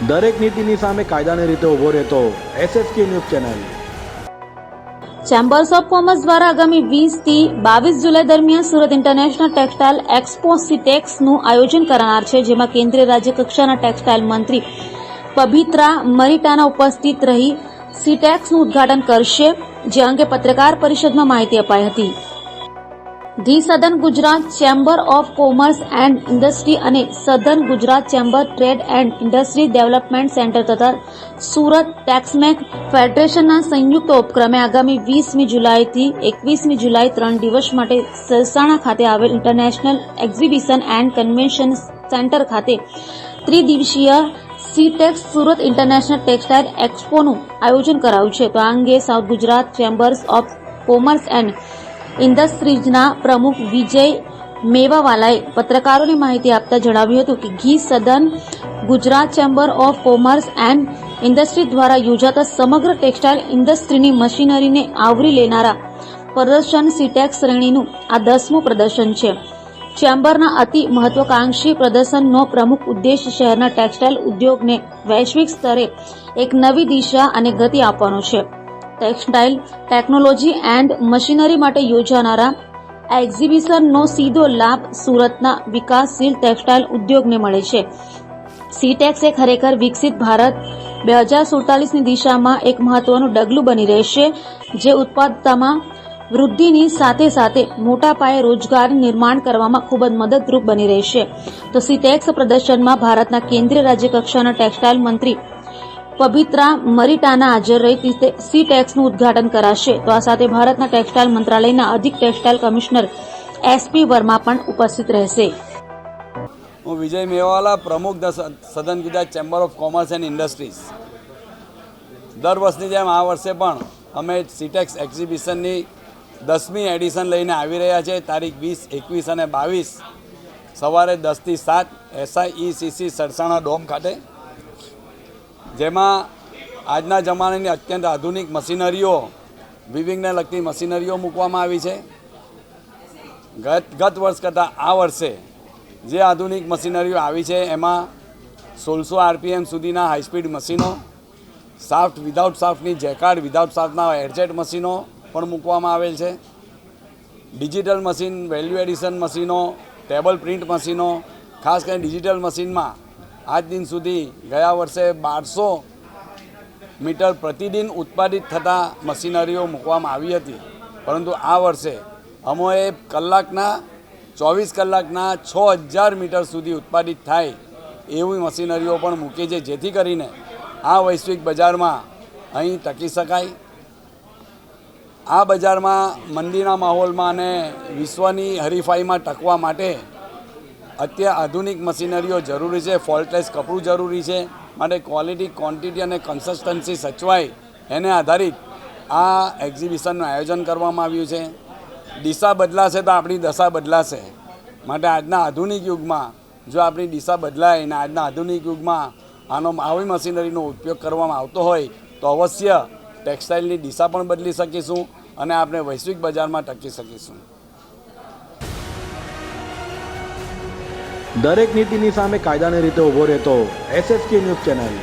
દરેક નીતિની સામે કાયદાની રીતે ઊભો રહેતો SSK news channel. Chambers of commerce દ્વારા આગામી 20 થી 22 જુલાઈ દરમિયાન સુરત ઇન્ટરનેશનલ ટેક્સટાઇલ એક્સપો સીટેક્સનું આયોજન કરનાર છે, જેમાં કેન્દ્રીય રાજ્ય કક્ષાના ટેક્સટાઇલ મંત્રી પબિત્રા મરીટાના ઉપસ્થિત રહી સીટેક્સનું ઉદ્ઘાટન કરશે, જે અંગે પત્રકાર પરિષદમાં માહિતી અપાઈ હતી। The Southern Gujarat chamber of commerce and industry અને Southern Gujarat chamber trade and industry development centre તથા સુરત ટેક્સમેક ફેડરેશનના સંયુક્ત ઉપક્રમે આગામી 20મી જુલાઈથી 21મી જુલાઈ 3 દિવસ માટે સરસાણા ખાતે આવેલ international exhibition and convention centre ખાતે ત્રિદિવસીય સીટેક્સ સુરત ઇન્ટરનેશનલ ટેક્સટાઇલ એક્સપોનું આયોજન કરાયું છે। તો આ અંગે south Gujarat chambers of commerce and ઇન્ડસ્ટ્રીઝના પ્રમુખ વિજય મેવાવાલાએ પત્રકારોને માહિતી આપતા જણાવ્યું હતું કે ઘી સદન Gujarat chamber of commerce and industry દ્વારા યોજાતા સમગ્ર ટેક્સટાઇલ ઇન્ડસ્ટ્રીની મશીનરીને આવરી લેનારા પ્રદર્શન સીટેક્સ શ્રેણીનું આ 10મું પ્રદર્શન છે। ચેમ્બરના અતિ મહત્વાકાંક્ષી પ્રદર્શનનો પ્રમુખ ઉદ્દેશ શહેરના ટેક્સટાઇલ ઉદ્યોગને વૈશ્વિક સ્તરે એક નવી દિશા અને ગતિ આપવાનો છે। ટેક્સટાઇલ ટેકનોલોજી એન્ડ મશીનરી માટે યોજાનારા આ એક્ઝિબિશનનો સીધો લાભ સુરતના વિકાસશીલ ટેક્સટાઇલ ઉદ્યોગને મળે છે। સીટેક્સ એ ખરેખર વિકસિત ભારત 2047ની દિશામાં એક મહત્વનું ડગલું બની રહેશે, જે ઉત્પાદકતામાં વૃદ્ધિની સાથે સાથે મોટા પાયે રોજગાર નિર્માણ કરવામાં ખૂબ જ મદદરૂપ બની રહેશે। તો સીટેક્સ પ્રદર્શનમાં ભારતના કેન્દ્રીય રાજ્ય કક્ષાના ટેક્સટાઇલ મંત્રી પબિત્રા મરીટાના હાજર રહી સીટેક્સનું ઉદ્ઘાટન કરાશે। તો આ સાથે ભારતના ટેક્સટાઇલ મંત્રાલયના અધિક ટેક્સટાઇલ કમિશનર SP વર્મા પણ ઉપસ્થિત રહેશે। હું વિજય મેવાલા, પ્રમુખ the southern Gujarat chamber of commerce and industries. દર વર્ષની જેમ આ વર્ષે પણ અમે સીટેક્સ એક્ઝિબિશનની 10મી એડિશન લઈને આવી રહ્યા છે। તારીખ 20, 21 અને 22 સવારે 10 થી 7 SIECC સરસાણા ડોમ ખાતે, જેમાં આજના જમાનાની અત્યંત આધુનિક મશીનરીઓ, વિવિંગને લગતી મશીનરીઓ મૂકવામાં આવી છે। ગત વર્ષ કરતાં આ વર્ષે જે આધુનિક મશીનરીઓ આવી છે એમાં 1600 RPM સુધીના હાઈસ્પીડ મશીનો, સાફ્ટ વિધાઉટ સાફ્ટની જેકાર્ડ વિધાઉટ સાફ્ટના એરજેટ મશીનો પણ મૂકવામાં આવેલ છે। ડિજિટલ મશીન, વેલ્યુ એડિશન મશીનો, ટેબલ પ્રિન્ટ મશીનો, ખાસ કરીને ડિજિટલ મશીનમાં આજ દિન સુધી ગયા વર્ષે 1200 મીટર પ્રતિદિન ઉત્પાદિત થતા મશીનરીઓ મૂકવામાં આવી હતી, પરંતુ આ વર્ષે અમોએ કલાકના 24 કલાકના 6000 મીટર સુધી ઉત્પાદિત થાય એવી મશીનરીઓ પણ મૂકી છે, જેથી કરીને આ વૈશ્વિક બજારમાં અહીં ટકી શકાય। આ બજારમાં મંદીના માહોલમાં અને વિશ્વની હરીફાઈમાં ટકવા માટે આધુનિક મશીનરીઓ જરૂરી છે। ફોલ્ટલેસ કપડું જરૂરી છે, માટે ક્વોલિટી, ક્વોન્ટિટી અને કન્સિસ્ટન્સી સચવાય એને આધારિત આ એક્ઝિબિશનનું આયોજન કરવામાં આવ્યું છે। દિશા બદલાશે તો આપણી દશા બદલાશે, માટે આજના આધુનિક યુગમાં જો આપણી દિશા બદલાય અને આજના આધુનિક યુગમાં આવી મશીનરીનો ઉપયોગ કરવામાં આવતો હોય તો અવશ્ય ટેક્સટાઇલની દિશા પણ બદલી શકીશું અને આપણે વૈશ્વિક બજારમાં ટકી શકીશું। દરેક નીતિની સામે કાયદાની રીતે ઊભો રહેતો SSK ન્યૂઝ ચેનલ।